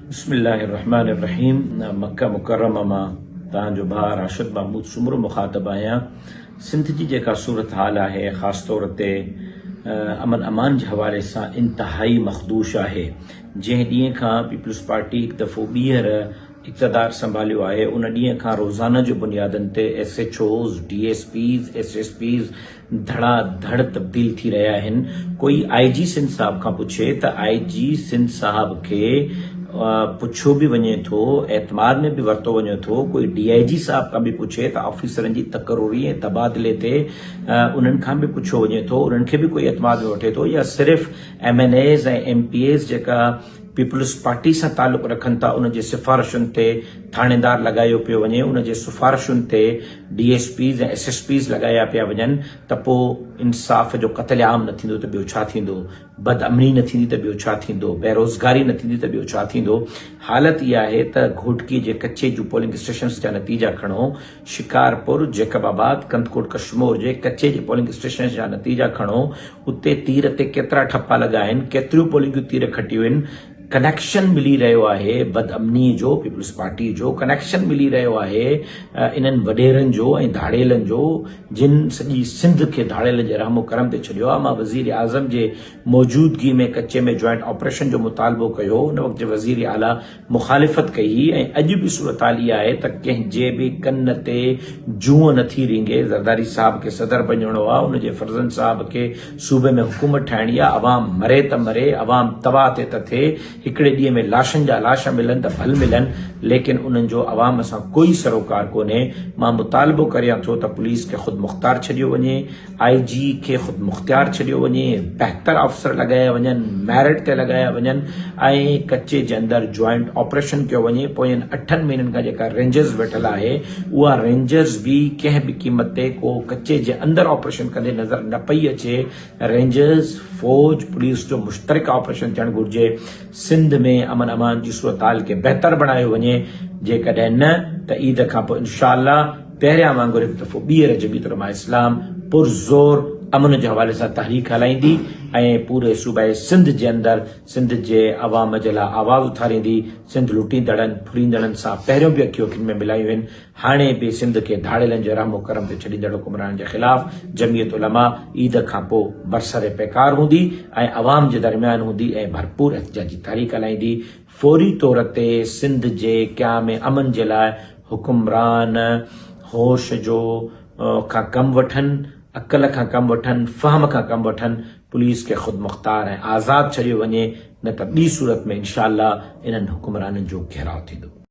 बिस्मिल्लाहिर्रहमानिर्रहीम। मक्का मुकर्रमा मां तव्हांजो भाउ राशिद महमूद सुमरो मुखातब आहियां। सिंध जी जेका सूरत हाल आहे ख़ासि तौर ते अमन अमान जे हवाले सां इंतहाई मखदूश आहे। जंहिं ॾींहं खां पीपल्स पार्टी हिकु दफ़ो ॿीहर इक़्तदार संभालियो आहे उन ॾींहं खां रोज़ाना जो बुनियादनि ते SHOs, DSPs, SSPs धड़ाधड़ तब्दील थी रहिया आहिनि। कोई IG सिंध साहब खां पुछे त IG सिंध साहब खे पुछो भी वञे थो, एतमाद में भी वरतो वञे थो। कोई DIG साहब खां भी पुछे त ऑफिसरनि जी तकरूरी ऐं तबादले ते उन्हनि खां भी पुछो वञे थो, उन्हनि खे भी कोई एतमाद में वठे थो, या सिर्फ़ MNAs ऐं MPAs जेका पीपल्स पार्टी सां ताल्लुक़ रखनि था उन जे सिफ़ारिशुनि ते थाणेदार लॻायो पियो वञे, उन जे सिफ़ारिशुनि ते DSPs ऐं SSPs लॻाया पिया वञनि त पोइ इंसाफ़ जो क़त्लेआम न थींदो त ॿियो छा थींदो, बदअमनी न थींदी त ॿियो छा थींदो, बेरोज़गारी न थींदी त ॿियो छा थींदो। हालत इहा आहे त घोटकी जे कच्चे जूं पोलिंग स्टेशन्स जा नतीजा खणो, शिकारपुर, जेकबाबाद, कंदकोट कशमोर जे कच्चे जे पोलिंग स्टेशन जा नतीजा खणो, उते तीर ते केतिरा ठप्पा लॻा आहिनि, केतिरियूं पोलिंगूं तीर खटियूं आहिनि। कनेक्शन मिली रहियो आहे बदअमनी जो, पीपल्स पार्टी जो कनेक्शन मिली रहियो आहे इन्हनि वॾेरनि जो ऐं धाड़ेलनि जो, जिन सॼी सिंध खे धाड़ेलनि जे रहमो करम ते छॾियो आहे। मां वज़ीर आज़म जे मौजूदगी में कच्चे में जॉइंट ऑपरेशन जो मुतालबो कयो, उन वक़्तु वज़ीर आला मुखालिफ़त कई, ऐं अॼु बि सूरत हाल इहा आहे त कंहिंजे बि कन ते जूअं नथी रिंगे। ज़रदारी साहब खे सदर बणिजणो आहे, उन जे फर्ज़न साहब खे सूबे में हुकूमत ठाहिणी आहे। अवाम मरे त मरे, अवाम तबाह थिए त थिए, हिकिड़े ॾींहं में लाशनि जा लाश मिलनि त भल मिलनि, लेकिन उन्हनि जो अवाम सां कोई सरोकार कोन्हे। मां मुतालबो करियां थो त पुलिस खे ख़ुदि मुख़्तार छॾियो वञे, IG खे ख़ुदि मुख़्तियार छॾियो वञे, बहितर ऑफिसर लॻाया वञनि, मेरिट ते लॻाया वञनि, ऐं कच्चे जे अंदरि जॉइंट ऑपरेशन कयो वञे। पोयनि 8 महीननि खां जेका रेंजर्स वेठल आहे उहा रेंजर्स बि कंहिं बि क़ीमत ते को कच्चे जे अंदरि ऑपरेशन कंदे नज़र न पई अचे। रेंजर्स, फौज, पुलिस जो मुश्तरक ऑपरेशन थियणु घुरिजे। सिंध में अमन अमान जी सूरत हाल खे बहितर बणायो वञे। जेकॾहिं न त ईद खां पोइ इंशाअल्लाह पहिरियां वांगुरु हिकु दफ़ो ॿीहर जमीयत उलमा इस्लाम पुरज़ोर अमन जे हवाले सां तहरीक हलाईंदी ऐं पूरे सूबे सिंध जे अंदरि सिंध जे अवाम जे लाइ आवाज़ उथारींदी। सिंध लुटींदड़नि फुरींदड़नि सां पहिरियों बि अखियूं अखियुनि में मिलायूं आहिनि, हाणे बि सिंध खे धाड़ेलनि जे रहमो करम ते छॾींदड़ हुकुमरान जे ख़िलाफ़ जमीयत उलमा ईद खां पोइ बरसरे पेकार हूंदी ऐं अवाम जे दरमियान हूंदी ऐं भरपूर एहतिजाजी तहरीक हलाईंदी। फौरी तौर ते सिंध जे क़याम अमन जे लाइ हुकुमरान होश जो खां कमु वठनि, अकल खां कमु वठनि, फ़हम खां कमु वठनि, पुलिस खे ख़ुदि मुख़्तार ऐं आज़ादु छॾियो वञे, न त ॿी सूरत में इंशाअल्लाह इन्हनि हुकुमराननि जो घेराव थींदो।